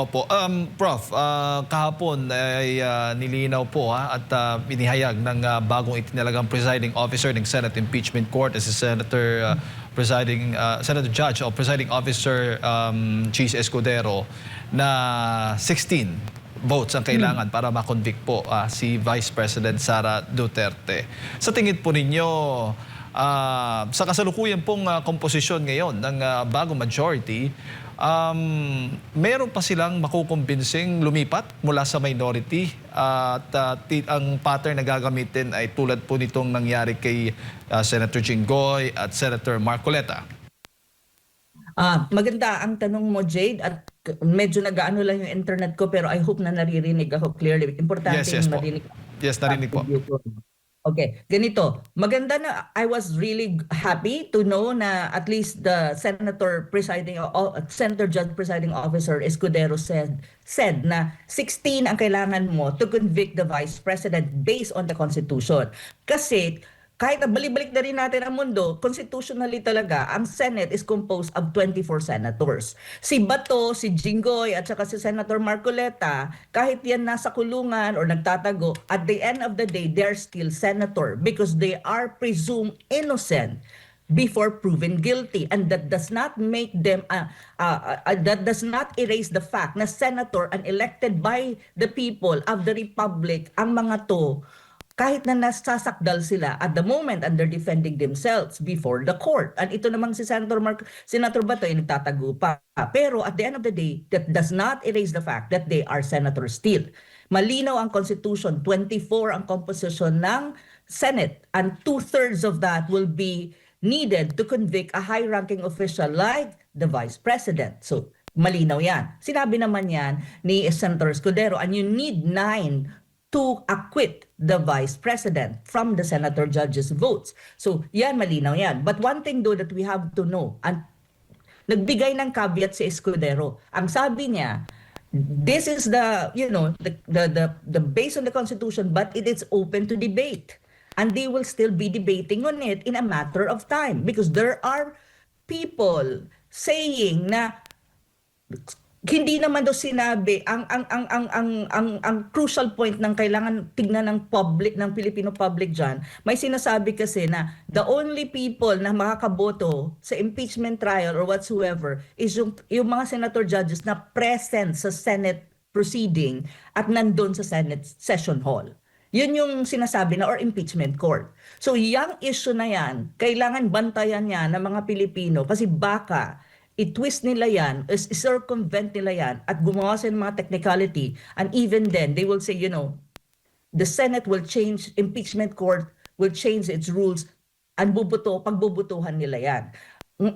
Opo. Prof, kahapon ay nilinaw po at inihayag ng bagong itinalagang presiding officer ng Senate Impeachment Court si Senator Senator Judge o Presiding Officer Cheese Escudero na 16 votes ang kailangan para ma-convict po si Vice President Sara Duterte. Sa tingin po ninyo, sa kasalukuyan pong komposisyon ngayon ng bagong majority, meron pa silang makukumbinsing lumipat mula sa minority at ang pattern na gagamitin ay tulad po nitong nangyari kay Senator Jinggoy at Senator Marcoleta. Maganda ang tanong mo, Jade, at medyo nag-aano lang yung internet ko pero I hope na naririnig ako clearly. Importante Yes po. marinig. Yes, narinig po. Okay, ganito. Maganda na I was really happy to know na at least the Senator Judge Presiding Officer Escudero said na 16 ang kailangan mo to convict the Vice President based on the Constitution. Kasi kahit na balik-balik na rin natin ang mundo, constitutionally talaga, ang Senate is composed of 24 senators. Si Bato, si Jinggoy, at saka si Senator Marcoleta, kahit yan nasa kulungan or nagtatago, at the end of the day, they're still senator because they are presumed innocent before proven guilty, and that does not make them that does not erase the fact na senator and elected by the people of the republic ang mga to, kahit na nasasakdal sila at the moment and they're defending themselves before the court. And ito namang si Senator Bato ay nagtatago pa. Pero at the end of the day, that does not erase the fact that they are senators still. Malinaw ang Constitution, 24 ang composition ng Senate, and 2/3 of that will be needed to convict a high-ranking official like the Vice President. So, malinaw yan. Sinabi naman yan ni Senator Escudero, and you need 9 to acquit the Vice President from the Senator Judge's votes. So, yan, malinaw yan. But one thing though that we have to know, and nagbigay ng caveat si Escudero. Ang sabi niya, this is the, the based on the Constitution, but it is open to debate. And they will still be debating on it in a matter of time. Because there are people saying na hindi naman daw sinabi ang crucial point ng kailangan tignan ng public, ng Filipino public diyan. May sinasabi kasi na the only people na makakaboto sa impeachment trial or whatsoever is yung mga senator judges na present sa Senate proceeding at nandun sa Senate session hall. Yun yung sinasabi na or impeachment court. So yung issue na yan, kailangan bantayan niya ng mga Pilipino kasi baka i-twist nila yan, i-circumvent nila yan, at gumawa sila ng mga technicality, and even then, they will say, the Senate will change, impeachment court will change its rules, and pagbubutuhan nila yan.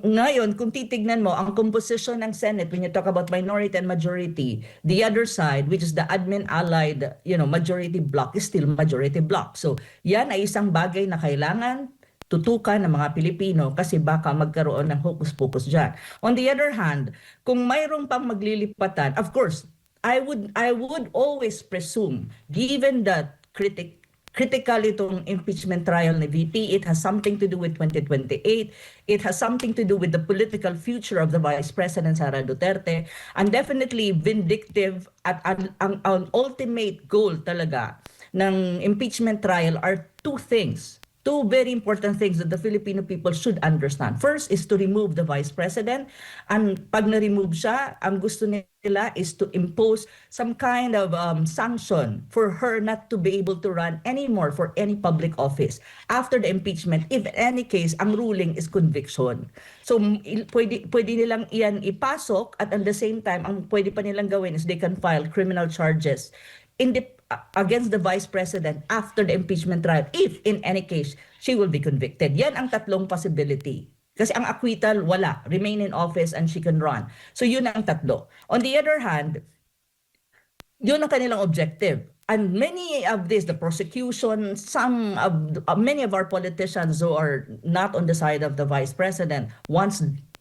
Ngayon, kung titignan mo, ang composition ng Senate, when you talk about minority and majority, the other side, which is the admin-allied, majority block, is still majority block. So, yan ay isang bagay na kailangan tutukan ng mga Pilipino kasi baka magkaroon ng hocus-pocus dyan. On the other hand, kung mayroong pang maglilipatan, of course, I would always presume, given that critical itong impeachment trial ni VP, it has something to do with 2028, it has something to do with the political future of the Vice President Sara Duterte, and definitely vindictive at ang ultimate goal talaga ng impeachment trial are two things. Two very important things that the Filipino people should understand. First is to remove the Vice President. And pag na-remove siya, ang gusto nila is to impose some kind of sanction for her not to be able to run anymore for any public office after the impeachment. If in any case, ang ruling is conviction. So pwede nilang iyan ipasok, at at the same time, ang pwede pa nilang gawin is they can file criminal charges against the Vice President after the impeachment trial, if in any case she will be convicted. Yan ang tatlong possibility. Kasi ang acquittal, wala. Remain in office and she can run. So yun ang tatlo. On the other hand, yun ang kanilang objective. And many of this, the prosecution, many of our politicians who are not on the side of the Vice President,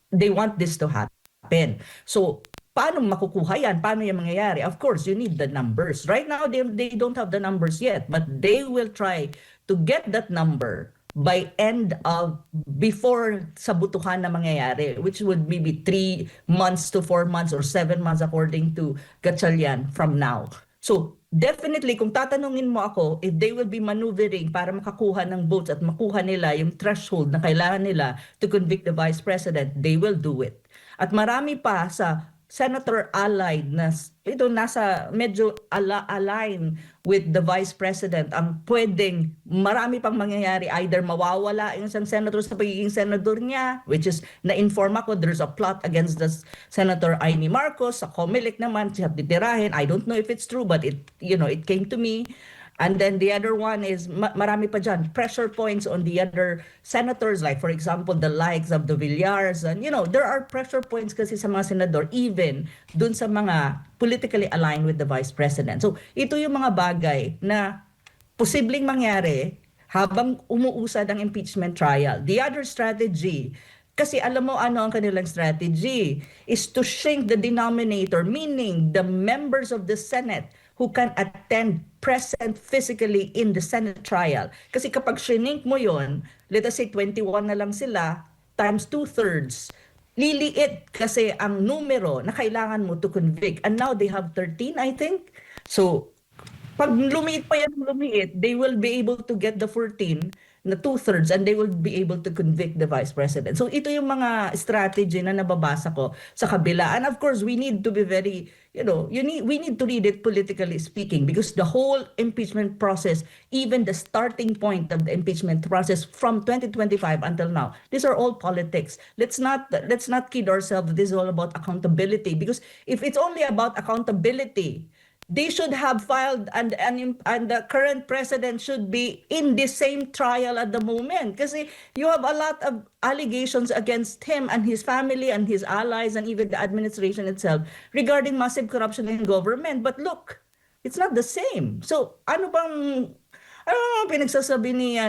they want this to happen. So, paano makukuha yan? Paano yung mangyayari? Of course, you need the numbers. Right now, they don't have the numbers yet, but they will try to get that number by end of before sa butuhan na mangyayari, which would maybe 3 months to 4 months or 7 months according to Gatchalian from now. So definitely kung tatanungin mo ako if they will be maneuvering para makakuha ng votes at makuha nila yung threshold na kailangan nila to convict the vice president, they will do it. At marami pa sa senator allied na ito nasa medyo align with the vice president ang pwedeng marami pang mangyayari, either mawawala yung isang senator sa pagiging senador niya, which is na-inform ako there's a plot against the Senator Amy Marcos sa COMELEC naman siya titirahin. I don't know if it's true, but it came to me. And then the other one is marami pa dyan, pressure points on the other senators, like for example, the likes of the Villars. And there are pressure points kasi sa mga senador, even dun sa mga politically aligned with the vice president. So ito yung mga bagay na posibleng mangyari habang umuusad ang impeachment trial. The other strategy, kasi alam mo ano ang kanilang strategy, is to shrink the denominator, meaning the members of the Senate who can attend present physically in the Senate trial. Kasi kapag shrink mo yon, let us say 21 na lang sila, times 2/3, liliit kasi ang numero na kailangan mo to convict. And now they have 13, I think. So, pag lumiit pa yan, they will be able to get the 14 na 2/3 and they will be able to convict the vice president. So ito yung mga strategy na nababasa ko sa kabila. And of course, we need to be very, we need to read it politically speaking, because the whole impeachment process, even the starting point of the impeachment process from 2025 until now, these are all politics. Let's not kid ourselves. This is all about accountability, because if it's only about accountability, they should have filed and the current president should be in the same trial at the moment, kasi you have a lot of allegations against him and his family and his allies and even the administration itself regarding massive corruption in government. But look, it's not the same. So ano bang pinagsasabi ni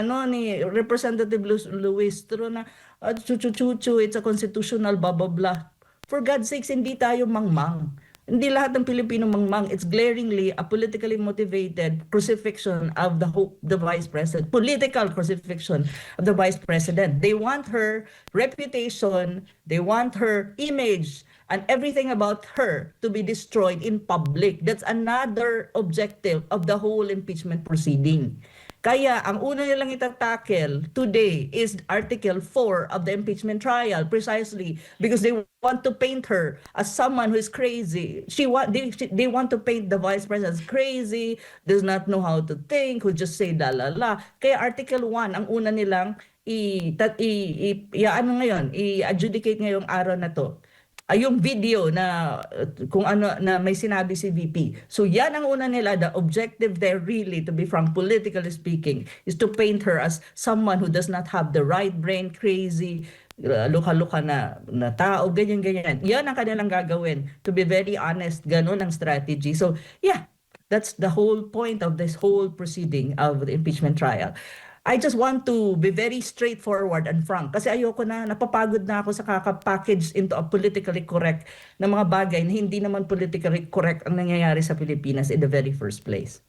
Representative Luis Tro na chuchu, it's a constitutional blah blah blah. For God's sakes, hindi tayo mangmang. Hindi lahat ng Pilipino mangmang. It's glaringly a politically motivated crucifixion of the vice president, political crucifixion of the vice president. They want her reputation, they want her image, and everything about her to be destroyed in public. That's another objective of the whole impeachment proceeding. Kaya ang una nilang itatakel today is Article 4 of the impeachment trial, precisely because they want to paint her as someone who is crazy. They want to paint the vice president as crazy, does not know how to think, who just say la la la. Kaya Article 1 ang una nilang i-adjudicate ngayong araw na to. Yung video na kung ano na may sinabi si VP. So yan ang una nila, the objective there really, to be frank, politically speaking, is to paint her as someone who does not have the right brain, crazy, luka-luka na tao, ganyan-ganyan. Yan ang kanilang gagawin. To be very honest, ganun ang strategy. So yeah, that's the whole point of this whole proceeding of the impeachment trial. I just want to be very straightforward and frank, kasi ayoko na, napapagod na ako sa kaka-package into a politically correct na mga bagay na hindi naman politically correct ang nangyayari sa Pilipinas in the very first place.